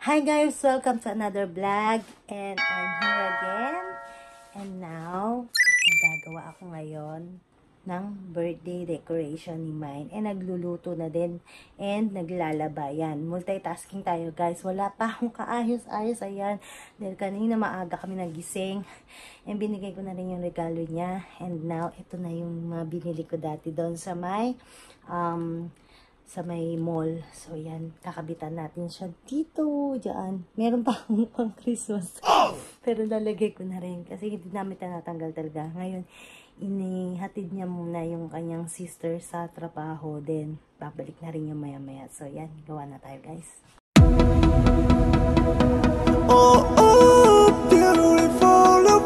Hi guys! Welcome to another vlog and I'm here again. And now, nagagawa ako ngayon ng birthday decoration ni Mine. And nagluluto na din and naglalaba. Yan. Multitasking tayo guys. Wala pa akong kaayos-ayos. Ayan. Dahil kanina maaga kami nagising. And binigay ko na rin yung regalo niya. And now, ito na yung mga binili ko dati doon sa may mall. So, yan. Kakabitan natin siya dito. Diyan. Meron pa akong pang Christmas. Pero nalagay ko na rin. Kasi hindi namin tinatanggal talaga. Ngayon, inihatid niya muna yung kanyang sister sa trabaho. Then, babalik na rin yung maya-maya. So, yan. Gawa na tayo, guys. Oh, oh, beautiful love.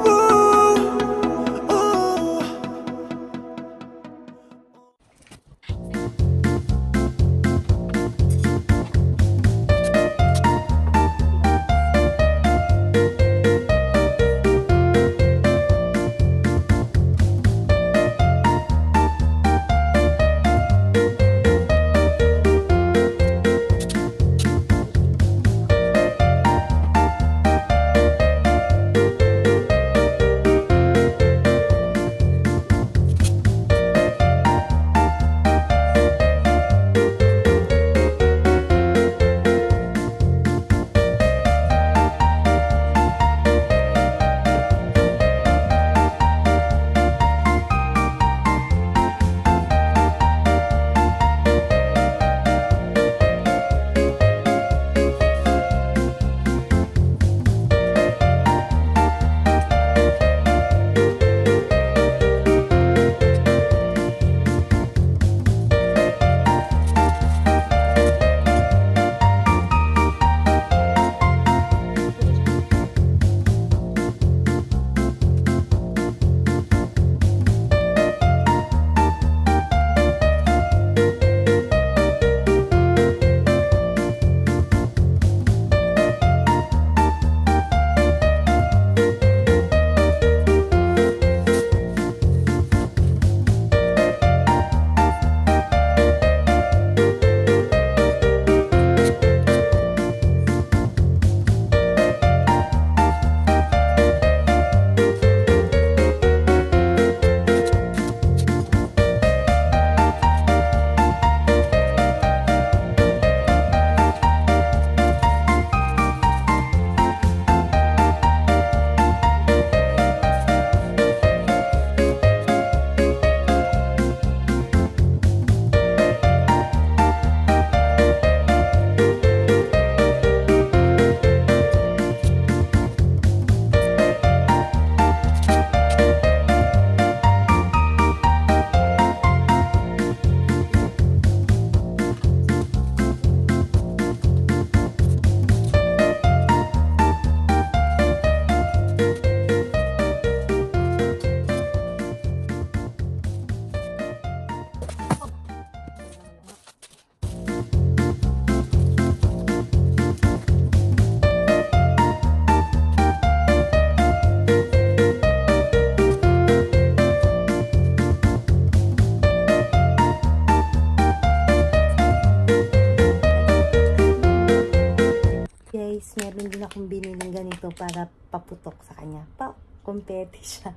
Guys, meron din akong biniling ganito para paputok sa kanya. Pa-kumpete siya.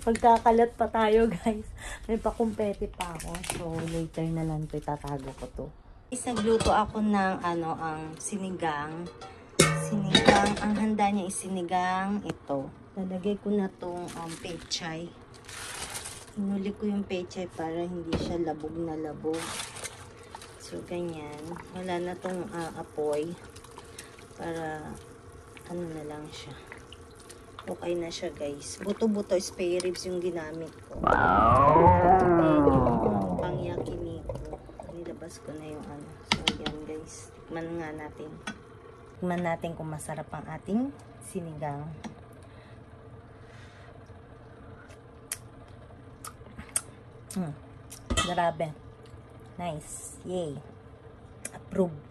Magkakalat pa tayo, guys. May pa-kumpete pa ako. So, later na lang ito. Itatago ko to. Guys, nagluto ako ng ang sinigang. Ang handa niya is sinigang ito. Lalagay ko na tong pechay. Inuli ko yung pechay para hindi siya labog na labog. So, ganyan. Wala na tong apoy. Para ano na lang siya. Okay na siya, guys. Buto-buto spare ribs yung ginamit ko. Wow! Pang yakiniku. Nilabas ko na yung ano. So, yan, guys. Tikman nga natin. Tikman natin kung masarap ang ating sinigang. Grabe. Nice. Yay. Approve.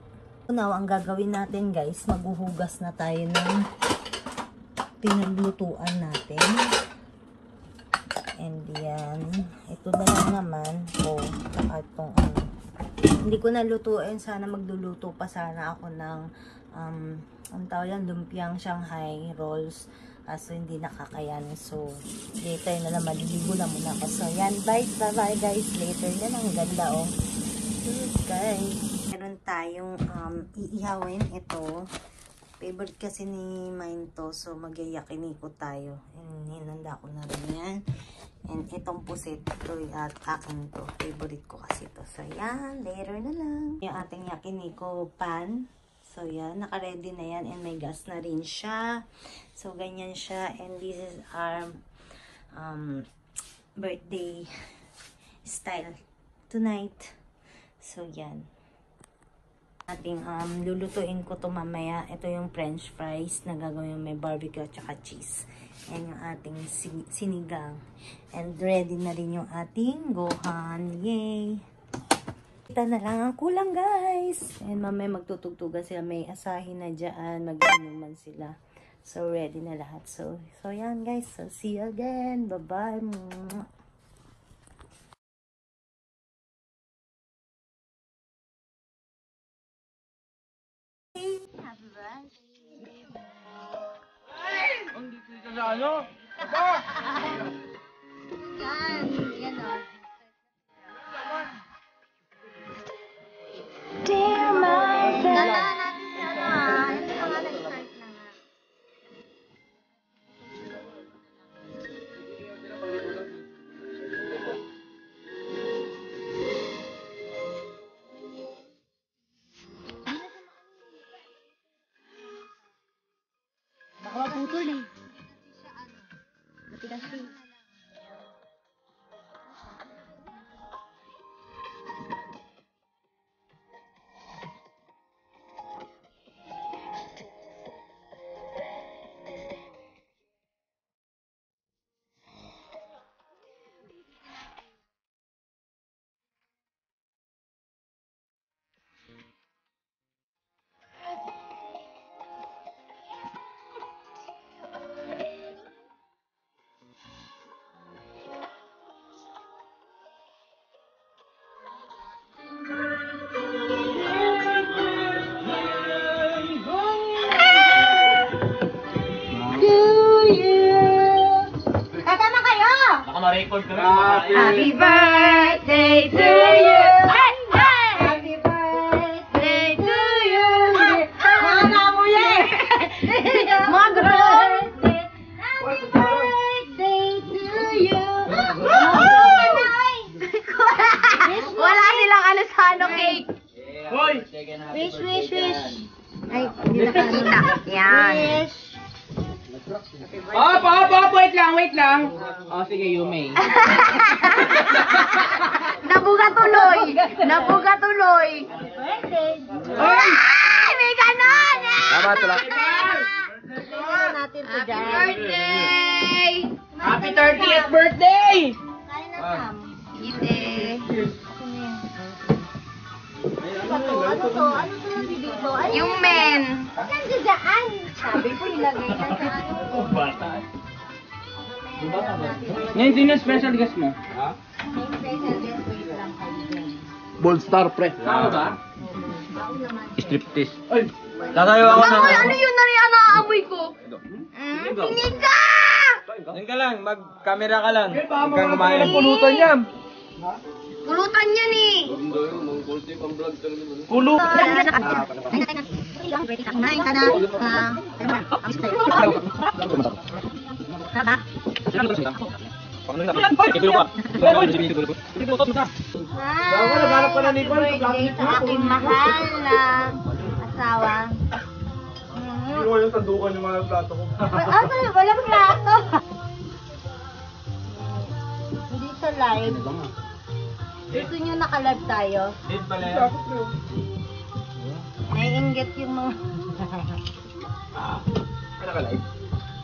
Now, ang gagawin natin, guys, maghuhugas na tayo ng pinaglutuan natin. And yan. Ito na lang naman. Saka itong Hindi ko nalutuin. Sana magluluto pa sana ako ng ang tawag yan, lumpiang Shanghai rolls. So, hindi nakakayanin. So, later na lang, maliligo na muna ako. So, yan, bye guys. Later na lang, ganda oh. Guys, meron tayong iihawin ito. Favorite kasi ni Mine to. So, mag-yakiniko tayo. And hinanda ko na rin yan. And itong pusit ito at akin to. Favorite ko kasi to. So, yan. Later na lang. Yung ating yakiniko pan. So, yan. Naka-ready na yan. And may gas na rin siya. So, ganyan siya. And this is our birthday style tonight. So, yan. Ating lulutuin ko to mamaya. Ito yung french fries na gagawin may barbecue at saka cheese. And yung ating sinigang. And ready na rin yung ating gohan. Yay! Kita na lang ang kulang guys. And mamaya magtutugtugan sila. May asahin na dyan. Mag-inuman sila. So ready na lahat. So yan guys. So see you again. Bye-bye. Happy birthday. Ang dito sa ano? Yan. Yan o. Dear myself. Tandaan natin si ano ah. Ito na nga nag-start na nga. Baka maputol eh. Matigas eh. Ma-record kami. Happy birthday to you. Happy birthday to you. Mga mo yan. Happy birthday to you. Wala silang ano sa ano cake. Hoy! Wish. Ay, hindi nakakita. Yan. Wish. Wait lang. Oh, sige, you may. Nabuga tuloy. Hoy! Ay, may ganon! Tama, tula. Natin to birthday! Happy 30th birthday! Kain na, Sam. Hindi. Ano to dito? Yung men. Nandiyan. Sabi ko, ilagay na sa ano. Bata. Ngayon, sino yung special guest mo? Ha? May special guest, wait lang kayo. Bold Star pre. Tama ba? Striptease. Ay! Tatayo ako ng... Ano yun na rin ang naamoy ko? Siniga! Diyan ka lang, mag-camera ka lang. Eh, baka Huwag kang mga kumain. pulutan yan. Pulutan yan eh. Kulo. Kumain ka na. Naghanap ka na, Nicole. Birthday sa aking mahal na asawa. Hindi ko yung sandukan yung mga plato ko. Walang plato. Hindi sa live. Gusto nyo naka-live tayo? Date pala yan. Naiinggit yung mga... Ano ka live?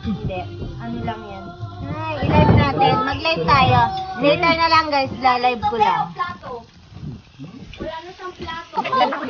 Hindi. Ano lang yan? Ay, i-live natin. Mag-live tayo. Later na lang guys. La-live ko lang. Wala na siyang plato. Wala na.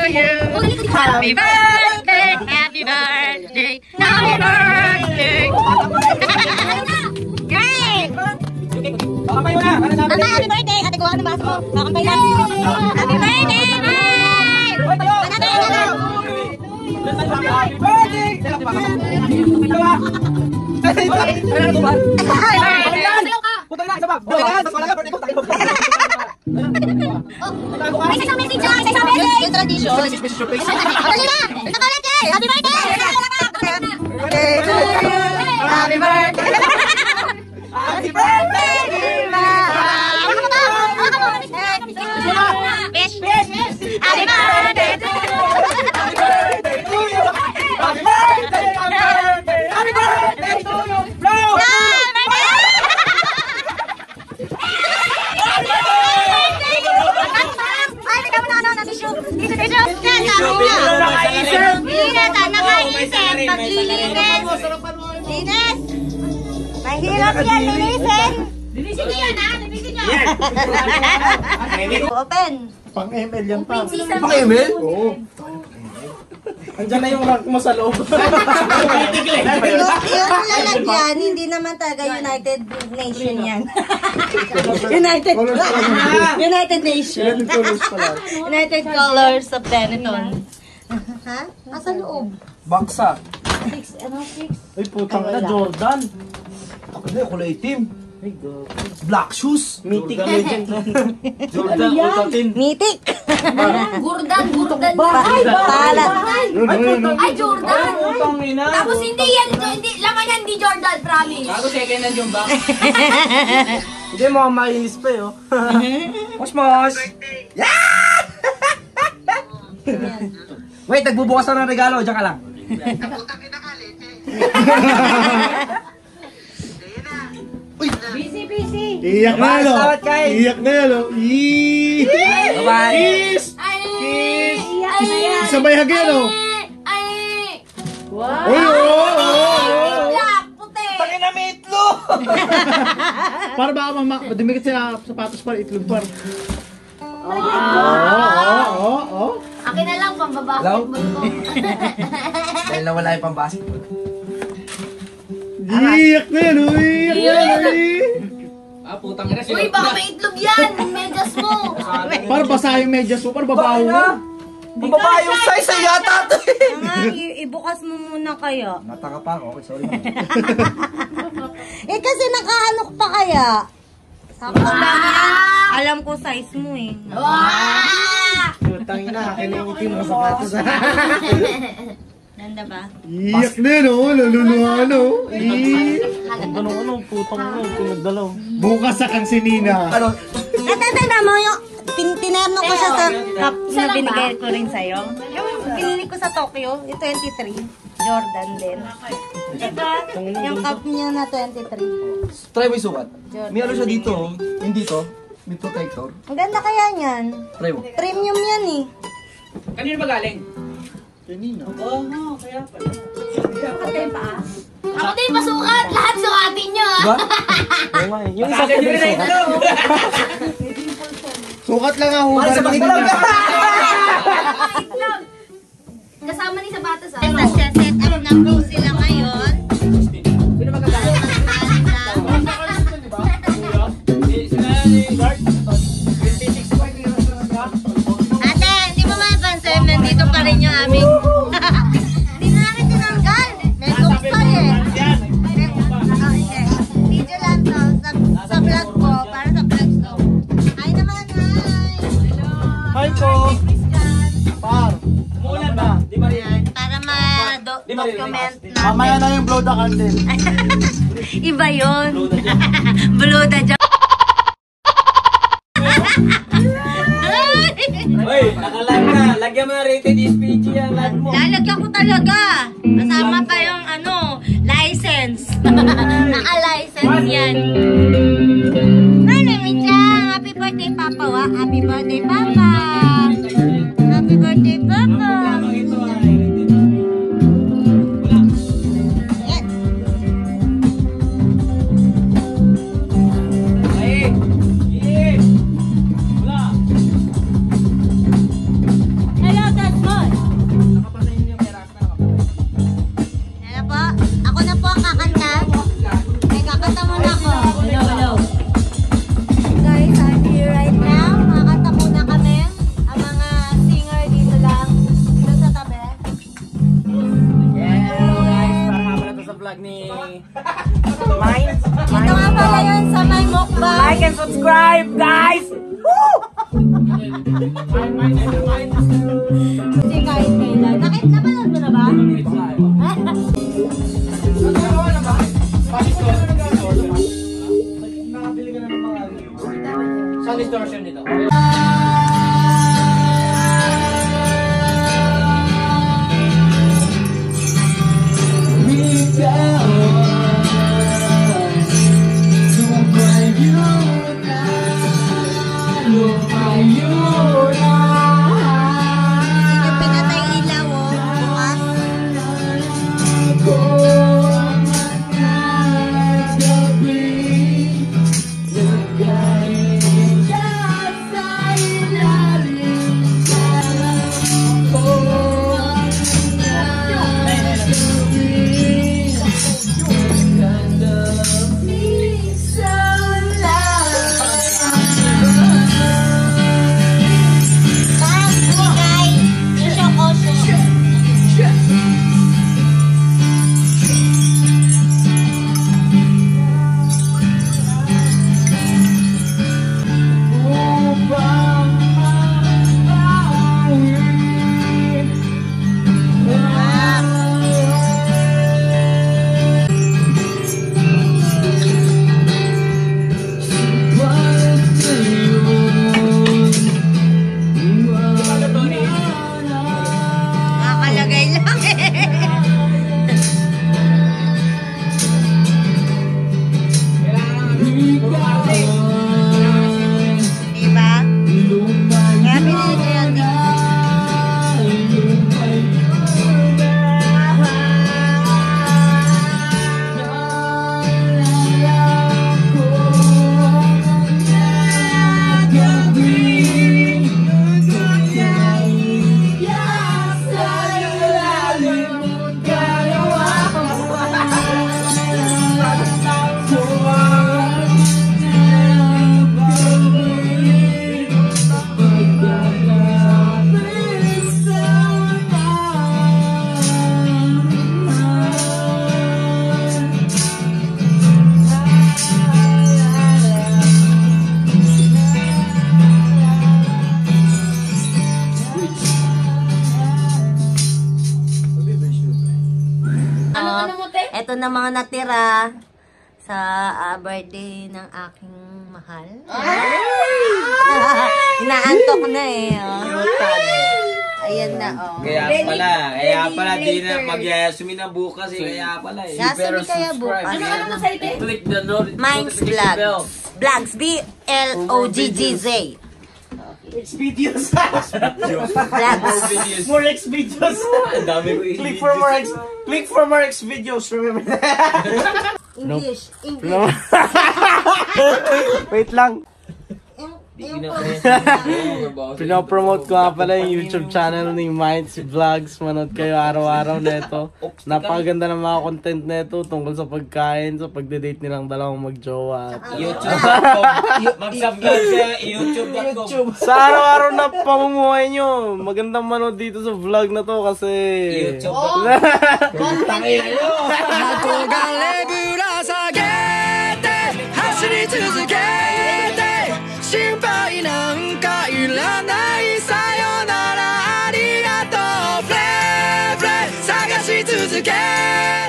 Happy birthday, happy birthday, happy birthday. Great! Kakamay mo na! Happy birthday! Ate, kuha ka ng baso mo. Kakamay na. Happy birthday, Mike! Happy birthday! Putang na, isa pa! May isang message ha! Isang message! Yung tradition. Dali na! Nakalit eh! Happy birthday! Happy birthday! Happy birthday, Dima! Happy birthday! Happy birthday to you! Happy birthday to you! Happy birthday! Happy birthday to you! Blow! Mahirap yan, linisin! Linisin niyo yan, ha? Linisin niyo! Open! Pang-ML yan pa. Pang-ML? Oo. Andiyan na yung rank mo sa loob. Yung lalagyan, hindi naman talaga United Nation yan. United Nation. United Colors of Benetton. Ha? Nasa loob. Baksa. 6, ano 6? Ay, putang na, Jordan. Ako na, kulay itim. Black shoes. Mythic legend. Jordan Utatin. Mythic! Gurdan na. Pala. Ay, Jordan. Utang ina. Tapos hindi yan, hindi, laman yan, hindi Jordan, promise. Bago second hand yung back. Hindi mo mainis pa eh, oh. Mos! Yeah! Wait, nagbubukas na ng regalo. Diyan ka lang. Busy. Iyak na yan, oh. Salamat, Kay. Iyak na yan, oh. Bye-bye. Kiss! Sabay hagyan, oh. Ay! Uy, oh. Black, puti! Tangin na may itlo! Para baka madumikit sa sapatos para itlog par. Akin na lang, pambabasketball ko. Dahil nawala yung pang-basketball. Iyak na yan, oh. Iyak na yan, Ah, putang ina Uy, baka may itlog yan! Medyas mo! Para basa yung medyas mo, para babaho na. Mababa yung size ay yata ito Ibukas mo muna kayo. Nataka pa ako. Okay, sorry. Kasi nakahanok pa kaya. Sakto lang yan. Alam ko size mo eh. Wah! Putang ina, kailangan mo sapatos. Ganda ba? Iyak na yan, oh. Lululuhan, oh. Ano, putang ina, pinagdalaw. Bukas sa kang sinina. Ano? Tanda mo yung tinerno ko siya sa cup Isa na lang binigay ko rin sa'yo. Yung pinili ko sa Tokyo, yung 23. Jordan din. Diba? Yung cup niya na 23. Try mo yung sukat. May ano siya dito, oh. Yung dito. May protector. Ang ganda kaya niyan. Try mo. Premium yan eh. Kanino ba galing? Kanina. Ako din pasukat! Lahat sukatin nyo ah! Diba? Yung isa ko din sukat. Sukat lang ako. Para sa pagdalag ka! Itlog! Kasama ni sa batas ah. Set up na po sila ngayon. Sino magagaling? Ate, hindi mo mapansin, nandito pa rin yung aming... Hindi na namin tinanggal. May looks pa eh. Okay. Video lang to sa vlog ko, para sa vlog ko. Hi naman, hi! Hi po. Par. Umuulan ba? Di ba rin? Ayan, para ma-document na. Mamaya na yung blow the candle. Iba yun. Blue the job. Hoy, naka-live ka. Lagyan mo na rated SPG yan. Live mo. Lalagyan ko talaga. Kasama pa yung license. Naka-license yan. Ano, Michang? Happy birthday, Papa, wa? Happy birthday, Papa. Happy birthday, Papa. Yan. Hello, Desmond. Hello po. Ako na po ang kakanta. May kakanta muna ako. Hello. Guys, I'm here right now. Kakanta muna kami. Ang mga singer dito lang. Dito sa tabi. Hello guys, para nga pala to sa vlog ni Mine. Ito nga pala yun sa may mukbang. Like and subscribe guys! Kasi kahit kailan. Napanood mo na ba? Nakabili ka na ng mga saan distortion nito? Yung pinatay ilaw, oh. Bukas. Diba? Kaya pinili ko yan dito. Ito na mga natira sa birthday ng aking mahal. Inaantok na eh. Oh. Ayan na oh. Kaya pala di na mag-yasumi na bukas eh. Kaya pala eh. Yasumi kaya bukas. Ano sa ite? Click the Minds Vlogs. Vlogs. B-L-O-G-G-Z. Xvideos. Vlogs. More Xvideos. Ang dami ko Click for more Xvideos. Remember that? English. Wait lang. Pinopromote ko nga pala yung YouTube channel ni Minds Vlogs. Manood kayo araw-araw neto. Napakaganda ng mga content neto tungkol sa pagkain, sa pagde-date nilang dalawang magjowa. YouTube.com. Mag-subscribe sa YouTube.com. Sa araw-araw na pamumuhay nyo, magandang manood dito sa vlog na to kasi... YouTube.com. Again